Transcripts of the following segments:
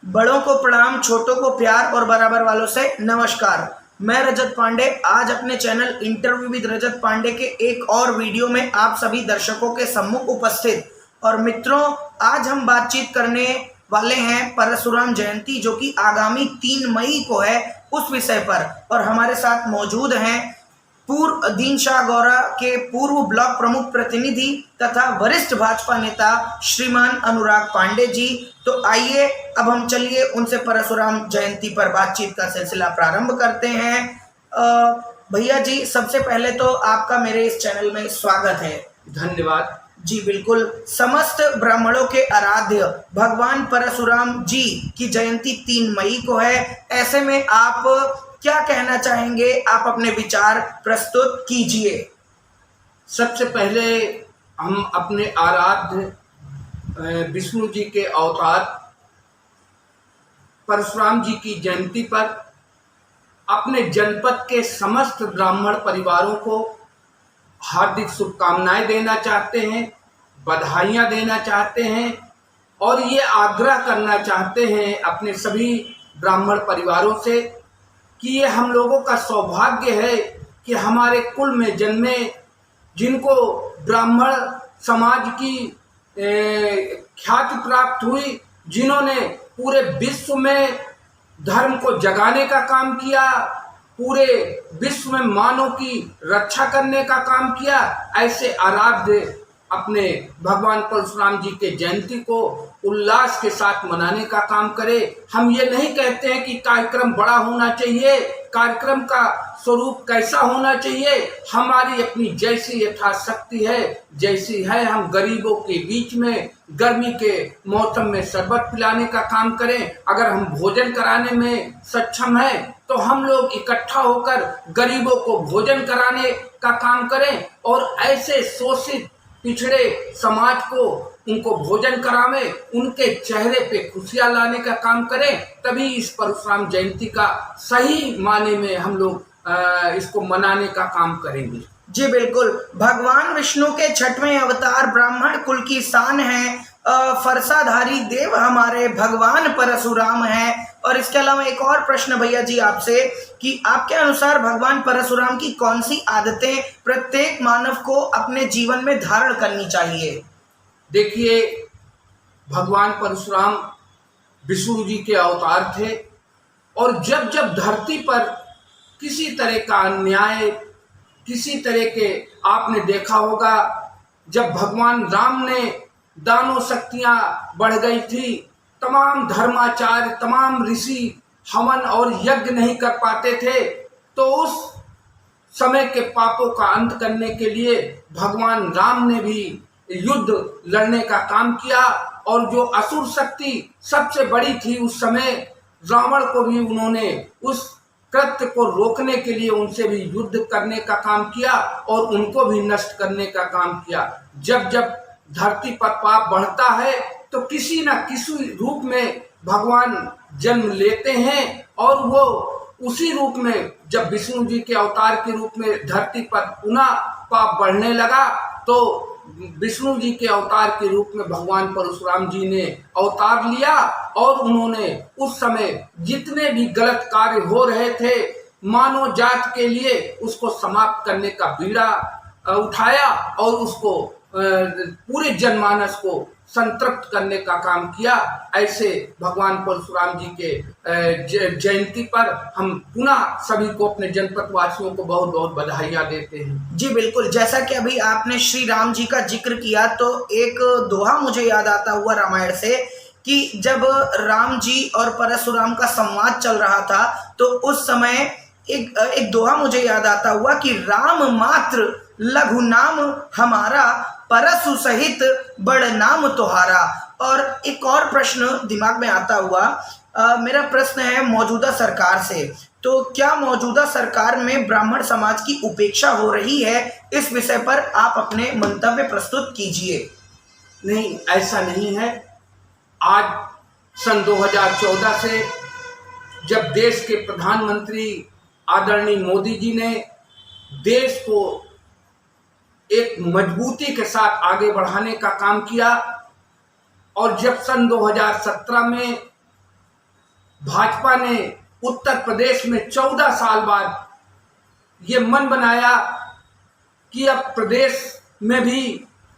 बड़ों को प्रणाम, छोटों को प्यार और बराबर वालों से नमस्कार। मैं रजत पांडे आज अपने चैनल इंटरव्यू विद रजत पांडे के एक और वीडियो में आप सभी दर्शकों के सम्मुख उपस्थित। और मित्रों, आज हम बातचीत करने वाले हैं परशुराम जयंती जो कि आगामी 3 मई को है, उस विषय पर। और हमारे साथ मौजूद हैं पूर्व दीनशाह गौरा के पूर्व ब्लॉक प्रमुख प्रतिनिधि तथा वरिष्ठ भाजपा नेता श्रीमान अनुराग पांडे जी। तो आइए अब हम चलिए उनसे परशुराम जयंती पर बातचीत का सिलसिला प्रारंभ करते हैं। भैया जी, सबसे पहले तो आपका मेरे इस चैनल में स्वागत है। धन्यवाद जी बिल्कुल। समस्त ब्राह्मणों के आराध्य भगवान परशुराम जी की जयंती 3 मई को है। ऐसे में आप क्या कहना चाहेंगे? आप अपने विचार प्रस्तुत कीजिए। सबसे पहले हम अपने आराध्य विष्णु जी के अवतार परशुराम जी की जयंती पर अपने जनपद के समस्त ब्राह्मण परिवारों को हार्दिक शुभकामनाएं देना चाहते हैं, बधाइयां देना चाहते हैं और ये आग्रह करना चाहते हैं अपने सभी ब्राह्मण परिवारों से कि ये हम लोगों का सौभाग्य है कि हमारे कुल में जन्मे, जिनको ब्राह्मण समाज की ख्याति प्राप्त हुई, जिन्होंने पूरे विश्व में धर्म को जगाने का काम किया, पूरे विश्व में मानव की रक्षा करने का काम किया, ऐसे आराध्य अपने भगवान परशुराम जी के जयंती को उल्लास के साथ मनाने का काम करे। हम ये नहीं कहते हैं कि कार्यक्रम बड़ा होना चाहिए, कार्यक्रम का स्वरूप कैसा होना चाहिए। हमारी अपनी जैसी यथाशक्ति है, जैसी है, हम गरीबों के बीच में गर्मी के मौसम में शरबत पिलाने का काम करें। अगर हम भोजन कराने में सक्षम हैं तो हम लोग इकट्ठा होकर गरीबों को भोजन कराने का काम करें और ऐसे शोषित पिछड़े समाज को उनको भोजन करावें, उनके चेहरे पे खुशियां लाने का काम करें। तभी इस परशुराम जयंती का सही माने में हम लोग इसको मनाने का काम करेंगे। जी बिल्कुल। भगवान विष्णु के 6वें अवतार ब्राह्मण कुल की शान है। फरसाधारी देव हमारे भगवान परशुराम हैं। और इसके अलावा एक और प्रश्न भैया जी आपसे कि आपके अनुसार भगवान परशुराम की कौन सी आदतें प्रत्येक मानव को अपने जीवन में धारण करनी चाहिए? देखिए, भगवान परशुराम विष्णु जी के अवतार थे और जब जब धरती पर किसी तरह का अन्याय, किसी तरह के, आपने देखा होगा जब भगवान राम ने दानों शक्तियां बढ़ गई थी, तमाम धर्माचार्य, तमाम ऋषि हवन और यज्ञ नहीं कर पाते थे, तो उस समय के पापों का अंत करने के लिए भगवान राम ने भी युद्ध लड़ने का काम किया। और जो असुर शक्ति सबसे बड़ी थी उस समय, रावण को भी उन्होंने उस कृत्य को रोकने के लिए उनसे भी युद्ध करने का काम किया और उनको भी नष्ट करने का काम किया। जब जब धरती पर पाप बढ़ता है तो किसी न किसी रूप में भगवान जन्म लेते हैं और वो उसी रूप में, जब विष्णु जी के अवतार के रूप में धरती पर पुनः पाप बढ़ने लगा तो विष्णु जी के अवतार के रूप में भगवान परशुराम जी ने अवतार लिया और उन्होंने उस समय जितने भी गलत कार्य हो रहे थे मानव जात के लिए, उसको समाप्त करने का बीड़ा उठाया और उसको पूरे जनमानस को संतृप्त करने का काम किया। ऐसे भगवान परशुराम जी के जयंती पर हम पुनः सभी को, अपने जनपद वासियों को बहुत बहुत बधाइयां देते हैं। जी बिल्कुल। जैसा कि अभी आपने श्री राम जी का जिक्र किया तो एक दोहा मुझे याद आता हुआ रामायण से कि जब राम जी और परशुराम का संवाद चल रहा था तो उस समय एक दोहा मुझे याद आता हुआ कि राम मात्र लघु नाम हमारा, परशु सहित बड़ नाम तुम्हारा। और एक और प्रश्न दिमाग में आता हुआ, मेरा प्रश्न है मौजूदा सरकार से। तो क्या मौजूदा सरकार में ब्राह्मण समाज की उपेक्षा हो रही है? इस विषय पर आप अपने मंतव्य प्रस्तुत कीजिए। नहीं, ऐसा नहीं है। आज सन 2014 से जब देश के प्रधानमंत्री आदरणीय मोदी जी ने देश को एक मजबूती के साथ आगे बढ़ाने का काम किया और जब सन 2017 में भाजपा ने उत्तर प्रदेश में 14 साल बाद ये मन बनाया कि अब प्रदेश में भी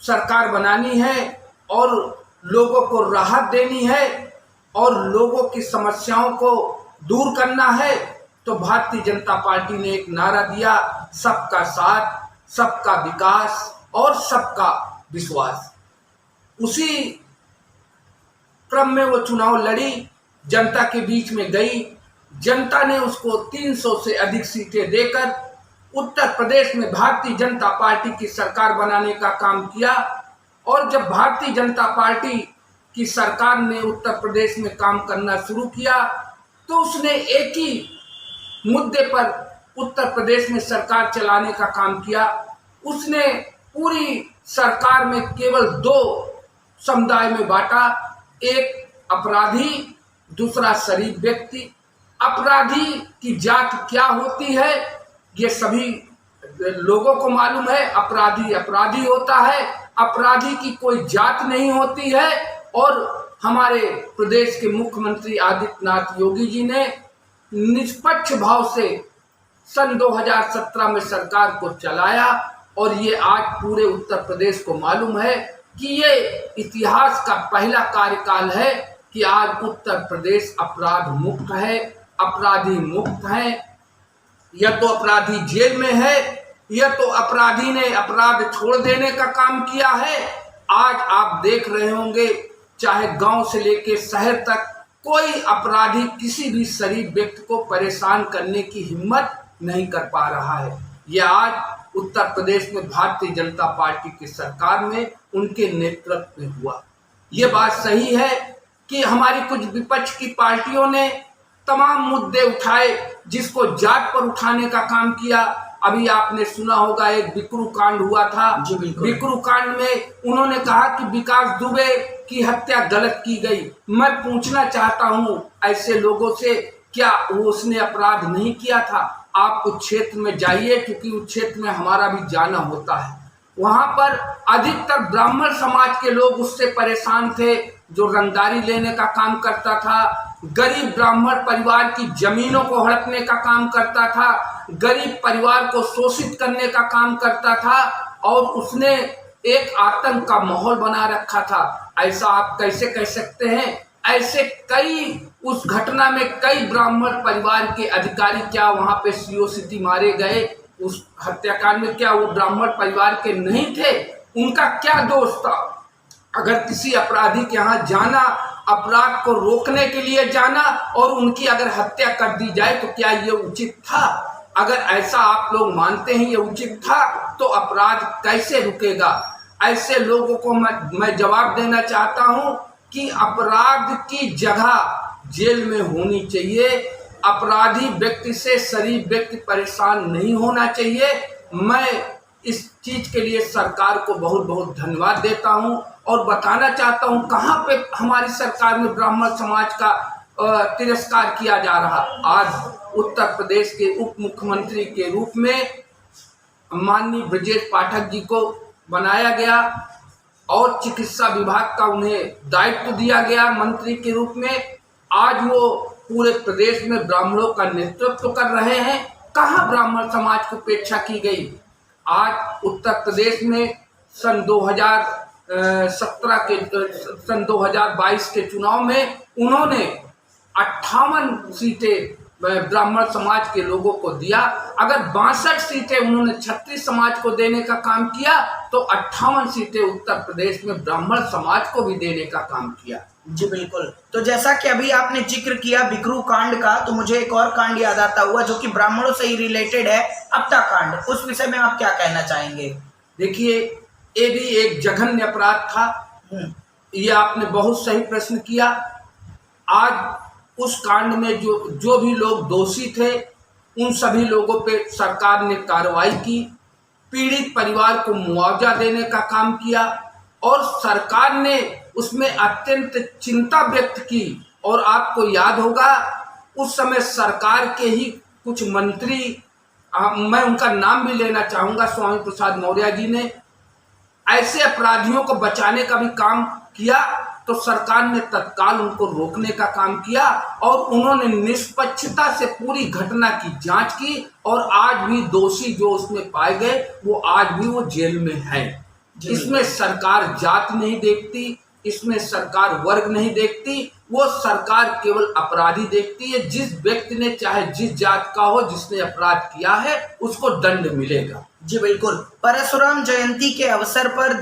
सरकार बनानी है और लोगों को राहत देनी है और लोगों की समस्याओं को दूर करना है, तो भारतीय जनता पार्टी ने एक नारा दिया, सबका साथ, सबका विकास और सबका विश्वास। उसी क्रम में वो चुनाव लड़ी, जनता के बीच में गई, जनता ने उसको 300 से अधिक सीटें देकर उत्तर प्रदेश में भारतीय जनता पार्टी की सरकार बनाने का काम किया। और जब भारतीय जनता पार्टी की सरकार ने उत्तर प्रदेश में काम करना शुरू किया तो उसने एक ही मुद्दे पर उत्तर प्रदेश में सरकार चलाने का काम किया। उसने पूरी सरकार में केवल 2 समुदाय में बांटा, एक अपराधी, दूसरा शरीफ व्यक्ति। अपराधी की जात क्या होती है ये सभी लोगों को मालूम है। अपराधी अपराधी होता है, अपराधी की कोई जात नहीं होती है। और हमारे प्रदेश के मुख्यमंत्री आदित्यनाथ योगी जी ने निष्पक्ष भाव से सन 2017 में सरकार को चलाया और ये आज पूरे उत्तर प्रदेश को मालूम है कि ये इतिहास का पहला कार्यकाल है कि आज उत्तर प्रदेश अपराध मुक्त है, अपराधी मुक्त है। या तो अपराधी जेल में है या तो अपराधी ने अपराध छोड़ देने का काम किया है। आज आप देख रहे होंगे चाहे गांव से लेकर शहर तक कोई अपराधी किसी भी शरीफ व्यक्ति को परेशान करने की हिम्मत नहीं कर पा रहा है। यह आज उत्तर प्रदेश में भारतीय जनता पार्टी की सरकार में उनके नेतृत्व में हुआ। ये बात सही है कि हमारी कुछ विपक्ष की पार्टियों ने तमाम मुद्दे उठाए जिसको जात पर उठाने का काम किया। अभी आपने सुना होगा एक बिकरू कांड हुआ था। बिकरू कांड में उन्होंने कहा कि विकास दुबे की हत्या गलत की गई। मैं पूछना चाहता हूं ऐसे लोगों से, क्या वो उसने अपराध नहीं किया था? आप उस क्षेत्र में जाइए, क्योंकि उस क्षेत्र में हमारा भी जाना होता है। वहां पर अधिकतर ब्राह्मण समाज के लोग उससे परेशान थे, जो रंगदारी लेने का काम करता था, गरीब ब्राह्मण परिवार की जमीनों को हड़पने का काम करता था, गरीब परिवार को शोषित करने का काम करता था और उसने एक आतंक का माहौल बना रखा था। ऐसा आप कैसे कह सकते हैं? ऐसे कई उस घटना में कई ब्राह्मण परिवार के अधिकारी क्या वहां पे सीओ-सीटी मारे गए? उस हत्याकांड में क्या वो ब्राह्मण परिवार के नहीं थे? उनका क्या दोष था? अगर किसी अपराधी के यहाँ जाना, अपराध को रोकने के लिए जाना और उनकी अगर हत्या कर दी जाए तो क्या ये उचित था? अगर ऐसा आप लोग मानते हैं ये उचित था तो अपराध कैसे रुकेगा? ऐसे लोगों को मैं जवाब देना चाहता हूं कि अपराध की जगह जेल में होनी चाहिए। अपराधी व्यक्ति से शरीफ व्यक्ति परेशान नहीं होना चाहिए। मैं इस चीज के लिए सरकार को बहुत बहुत धन्यवाद देता हूं और बताना चाहता हूं कहां पे हमारी सरकार में ब्राह्मण समाज का तिरस्कार किया जा रहा। आज उत्तर प्रदेश के उप मुख्यमंत्री के रूप में माननीय ब्रजेश पाठक जी को बनाया गया और चिकित्सा विभाग का उन्हें दायित्व दिया गया मंत्री के रूप में। आज वो पूरे प्रदेश में ब्राह्मणों का नेतृत्व कर रहे हैं। कहाँ ब्राह्मण समाज को उपेक्षा की गई? आज उत्तर प्रदेश में सन 2022 के चुनाव में उन्होंने 58 सीटें ब्राह्मण समाज के लोगों को दिया। अगर 62 सीटें उन्होंने क्षत्रिय समाज को देने का काम किया तो 58 सीटें उत्तर प्रदेश में ब्राह्मण समाज को भी देने का काम किया। जी बिल्कुल। तो जैसा कि अभी आपने जिक्र किया बिकरू कांड का, तो मुझे एक और कांड याद आता हुआ जो कि ब्राह्मणों से ही रिलेटेड है, अपता कांड। उस विषय में आप क्या कहना चाहेंगे? देखिए, ये भी एक जघन्य अपराध था। ये आपने बहुत सही प्रश्न किया। आज उस कांड में जो भी लोग दोषी थे उन सभी लोगों पे सरकार ने कार्रवाई की, पीड़ित परिवार को मुआवजा देने का काम किया और सरकार ने उसमें अत्यंत चिंता व्यक्त की। और आपको याद होगा उस समय सरकार के ही कुछ मंत्री, मैं उनका नाम भी लेना चाहूँगा, स्वामी प्रसाद मौर्य जी ने ऐसे अपराधियों को बचाने का भी काम किया तो सरकार ने तत्काल उनको रोकने का काम किया और उन्होंने निष्पक्षता से पूरी घटना की जांच की और आज भी दोषी जो उसमें पाए गए वो आज भी वो जेल में है। इसमें सरकार जात नहीं देखती, इसमें सरकार वर्ग नहीं देखती, वो सरकार केवल अपराधी देखती है। जिस व्यक्ति ने चाहे जिस जात का हो, जिसने अपराध किया है उसको दंड मिलेगा। जी बिल्कुल। परशुराम जयंती के अवसर पर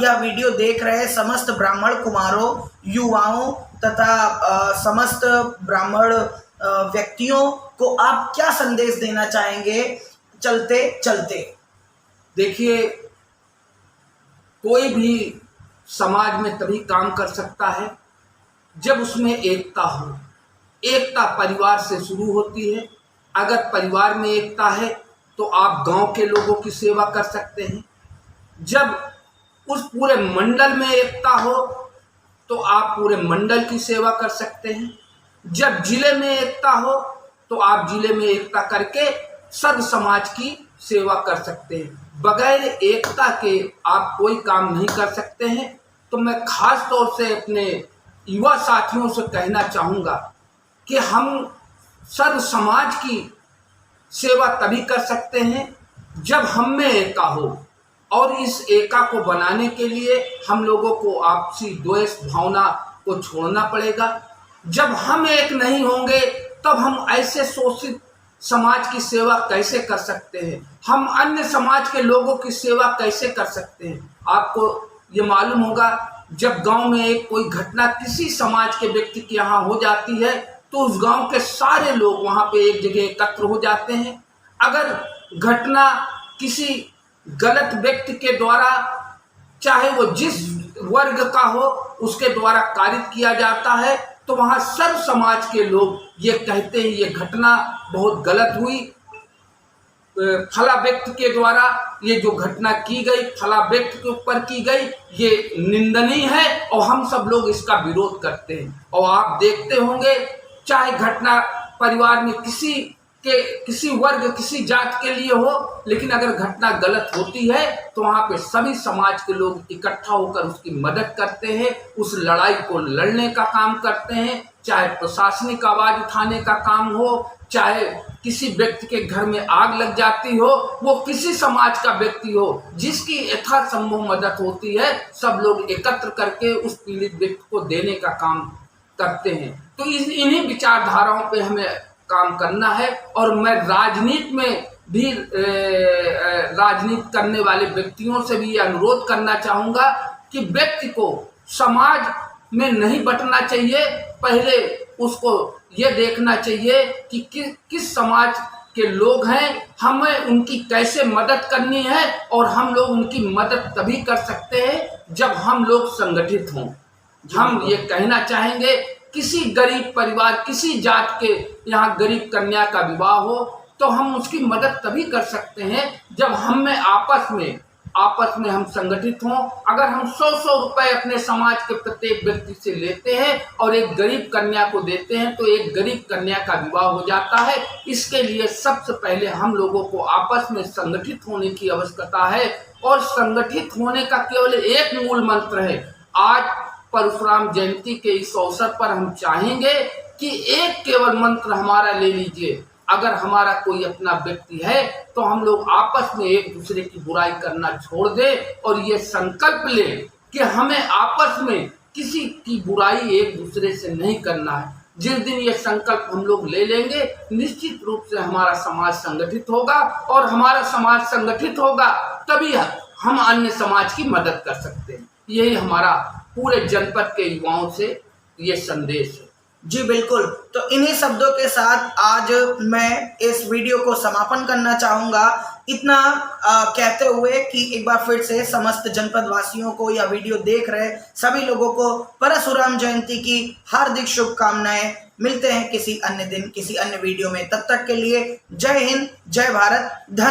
यह वीडियो देख रहे समस्त ब्राह्मण कुमारों, युवाओं तथा समस्त ब्राह्मण व्यक्तियों को आप क्या संदेश देना चाहेंगे चलते चलते? देखिए, कोई भी समाज में तभी काम कर सकता है जब उसमें एकता हो। एकता परिवार से शुरू होती है। अगर परिवार में एकता है तो आप गांव के लोगों की सेवा कर सकते हैं। जब उस पूरे मंडल में एकता हो तो आप पूरे मंडल की सेवा कर सकते हैं। जब जिले में एकता हो तो आप जिले में एकता करके सर्व समाज की सेवा कर सकते हैं। बगैर एकता के आप कोई काम नहीं कर सकते हैं। तो मैं खास तौर से अपने युवा साथियों से कहना चाहूँगा कि हम सर्व समाज की सेवा तभी कर सकते हैं जब हम में एका हो, और इस एका को बनाने के लिए हम लोगों को आपसी द्वेष भावना को छोड़ना पड़ेगा। जब हम एक नहीं होंगे तब हम ऐसे शोषित समाज की सेवा कैसे कर सकते हैं, हम अन्य समाज के लोगों की सेवा कैसे कर सकते हैं। आपको ये मालूम होगा, जब गांव में एक कोई घटना किसी समाज के व्यक्ति के यहाँ हो जाती है तो उस गांव के सारे लोग वहां पे एक जगह एकत्र हो जाते हैं। अगर घटना किसी गलत व्यक्ति के द्वारा, चाहे वो जिस वर्ग का हो, उसके द्वारा कारित किया जाता है तो वहां सर्व समाज के लोग ये कहते हैं ये घटना बहुत गलत हुई, फला व्यक्ति के द्वारा ये जो घटना की गई, फला व्यक्ति के ऊपर की गई, ये निंदनीय है और हम सब लोग इसका विरोध करते हैं। और आप देखते होंगे, चाहे घटना परिवार में किसी वर्ग, किसी जात के लिए हो, लेकिन अगर घटना गलत होती है तो वहाँ पे सभी समाज के लोग इकट्ठा होकर उसकी मदद करते हैं, उस लड़ाई को लड़ने का काम करते हैं। चाहे प्रशासनिक आवाज उठाने का काम हो, चाहे किसी व्यक्ति के घर में आग लग जाती हो, वो किसी समाज का व्यक्ति हो, जिसकी यथासंभव मदद होती है, सब लोग एकत्र करके उस पीड़ित व्यक्ति को देने का काम करते हैं। तो इन्हीं विचारधाराओं पे हमें काम करना है। और मैं राजनीति में भी राजनीति करने वाले व्यक्तियों से भी अनुरोध करना चाहूँगा कि व्यक्ति को समाज में नहीं बंटना चाहिए। पहले उसको ये देखना चाहिए कि किस समाज के लोग हैं, हमें उनकी कैसे मदद करनी है, और हम लोग उनकी मदद तभी कर सकते हैं जब हम लोग संगठित हों। हम ये कहना चाहेंगे, किसी गरीब परिवार, किसी जात के यहाँ गरीब कन्या का विवाह हो तो हम उसकी मदद तभी कर सकते हैं जब हम में आपस में हम संगठित हों। अगर हम 100 रुपए अपने समाज के प्रत्येक व्यक्ति से लेते हैं और एक गरीब कन्या को देते हैं तो एक गरीब कन्या का विवाह हो जाता है। इसके लिए सबसे पहले हम लोगों को आपस में संगठित होने की आवश्यकता है, और संगठित होने का केवल एक मूल मंत्र है। आज परशुराम जयंती के इस अवसर पर हम चाहेंगे कि एक केवल मंत्र हमारा ले लीजिए। अगर हमारा कोई अपना व्यक्ति है तो हम लोग आपस में एक दूसरे की बुराई करना छोड़ दें और ये संकल्प लें कि हमें आपस में किसी की बुराई एक दूसरे से नहीं करना है। जिस दिन ये संकल्प हम लोग ले लेंगे, निश्चित रूप से हमारा समाज संगठित होगा, और हमारा समाज संगठित होगा तभी हम अन्य समाज की मदद कर सकते हैं। यही हमारा पूरे जनपद के युवाओं से ये संदेश है। जी बिल्कुल। तो इन्हीं शब्दों के साथ आज मैं इस वीडियो को समापन करना चाहूँगा, इतना कहते हुए कि एक बार फिर से समस्त जनपद वासियों को या वीडियो देख रहे सभी लोगों को परशुराम जयंती की हार्दिक शुभकामनाएं। मिलते हैं किसी अन्य दिन, किसी अन्य वीडियो में। तब तक के लिए जय हिंद, जय भारत, धन्यवाद।